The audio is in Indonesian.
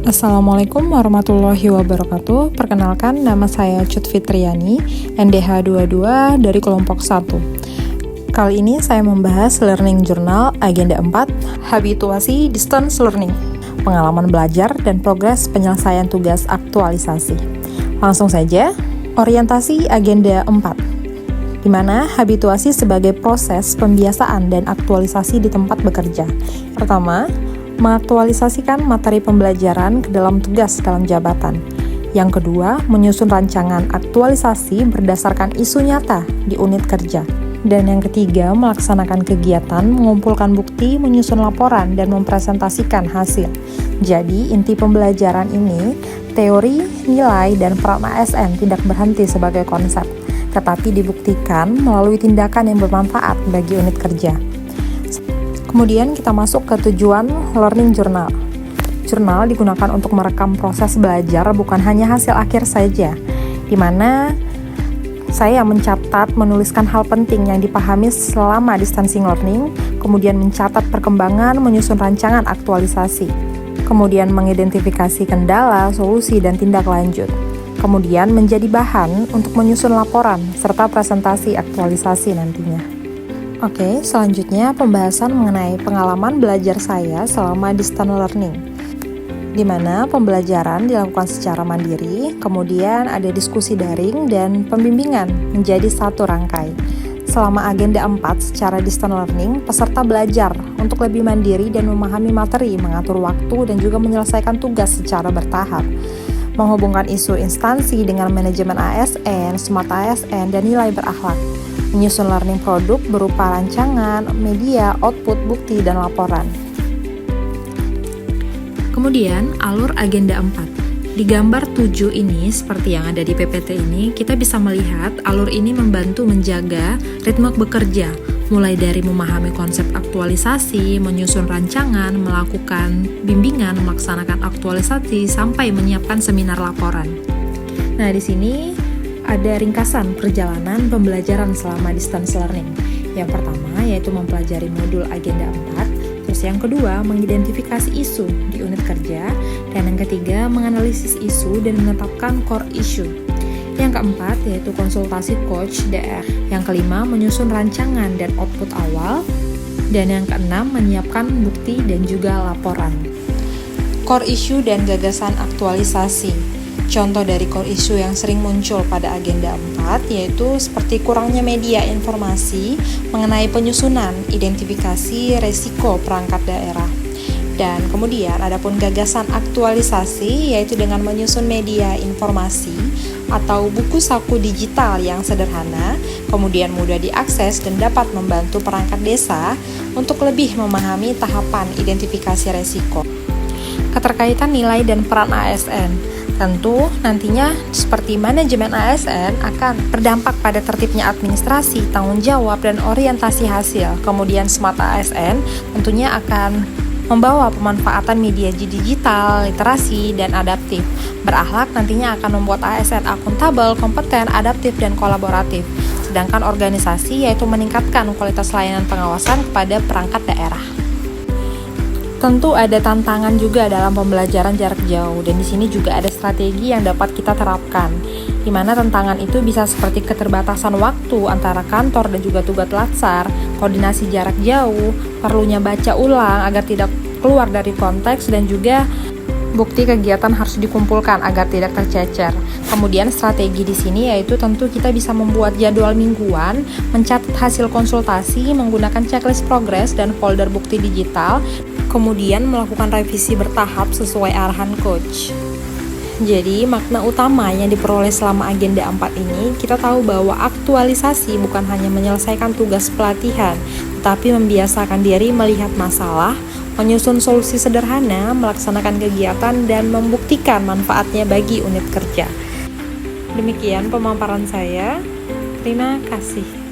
Assalamualaikum warahmatullahi wabarakatuh. Perkenalkan, nama saya Cut Fitriani, NDH 22 dari kelompok 1. Kali ini saya membahas Learning Journal Agenda 4, Habituasi Distance Learning, pengalaman belajar dan progres penyelesaian tugas aktualisasi. Langsung saja, orientasi Agenda 4, di mana habituasi sebagai proses pembiasaan dan aktualisasi di tempat bekerja. Pertama, mengaktualisasikan materi pembelajaran ke dalam tugas dalam jabatan. Yang kedua, menyusun rancangan aktualisasi berdasarkan isu nyata di unit kerja. Dan yang ketiga, melaksanakan kegiatan, mengumpulkan bukti, menyusun laporan, dan mempresentasikan hasil. Jadi, inti pembelajaran ini, teori, nilai, dan peran ASN tidak berhenti sebagai konsep, tetapi dibuktikan melalui tindakan yang bermanfaat bagi unit kerja. Kemudian kita masuk ke tujuan Learning Journal. Jurnal digunakan untuk merekam proses belajar, bukan hanya hasil akhir saja, di mana saya mencatat, menuliskan hal penting yang dipahami selama distancing learning, kemudian mencatat perkembangan, menyusun rancangan aktualisasi, kemudian mengidentifikasi kendala, solusi, dan tindak lanjut, kemudian menjadi bahan untuk menyusun laporan serta presentasi aktualisasi nantinya. Oke, selanjutnya pembahasan mengenai pengalaman belajar saya selama distance learning, di mana pembelajaran dilakukan secara mandiri, kemudian ada diskusi daring dan pembimbingan menjadi satu rangkai. Selama agenda 4 secara distance learning, peserta belajar untuk lebih mandiri dan memahami materi, mengatur waktu, dan juga menyelesaikan tugas secara bertahap. Menghubungkan isu instansi dengan manajemen ASN, smart ASN, dan nilai berakhlak. Menyusun learning produk berupa rancangan, media, output, bukti, dan laporan. Kemudian, alur agenda 4. Di gambar 7 ini, seperti yang ada di PPT ini, kita bisa melihat alur ini membantu menjaga ritme bekerja, mulai dari memahami konsep aktualisasi, menyusun rancangan, melakukan bimbingan, melaksanakan aktualisasi, sampai menyiapkan seminar laporan. Nah, di sini ada ringkasan perjalanan pembelajaran selama distance learning. Yang pertama yaitu mempelajari modul agenda 4, terus yang kedua mengidentifikasi isu di unit kerja, dan yang ketiga menganalisis isu dan menetapkan core issue. Yang keempat yaitu konsultasi coach DR. Yang kelima menyusun rancangan dan output awal, dan yang keenam menyiapkan bukti dan juga laporan. Core issue dan gagasan aktualisasi. Contoh dari core issue yang sering muncul pada agenda 4 yaitu seperti kurangnya media informasi mengenai penyusunan, identifikasi resiko perangkat daerah. Dan kemudian adapun gagasan aktualisasi yaitu dengan menyusun media informasi atau buku saku digital yang sederhana, kemudian mudah diakses dan dapat membantu perangkat desa untuk lebih memahami tahapan identifikasi resiko. Keterkaitan nilai dan peran ASN. Tentu nantinya seperti manajemen ASN akan berdampak pada tertibnya administrasi, tanggung jawab, dan orientasi hasil. Kemudian smart ASN tentunya akan membawa pemanfaatan media digital, literasi, dan adaptif. Berakhlak nantinya akan membuat ASN akuntabel, kompeten, adaptif, dan kolaboratif. Sedangkan organisasi yaitu meningkatkan kualitas layanan pengawasan kepada perangkat daerah. Tentu ada tantangan juga dalam pembelajaran jarak jauh, dan di sini juga ada strategi yang dapat kita terapkan, di mana tantangan itu bisa seperti keterbatasan waktu antara kantor dan juga tugas latsar, koordinasi jarak jauh, perlunya baca ulang agar tidak keluar dari konteks, dan juga bukti kegiatan harus dikumpulkan agar tidak tercecer. Kemudian strategi di sini yaitu tentu kita bisa membuat jadwal mingguan, mencatat hasil konsultasi menggunakan checklist progres dan folder bukti digital, kemudian melakukan revisi bertahap sesuai arahan coach. Jadi, makna utama yang diperoleh selama agenda 4 ini, kita tahu bahwa aktualisasi bukan hanya menyelesaikan tugas pelatihan, tetapi membiasakan diri melihat masalah, menyusun solusi sederhana, melaksanakan kegiatan, dan membuktikan manfaatnya bagi unit kerja. Demikian pemaparan saya. Terima kasih.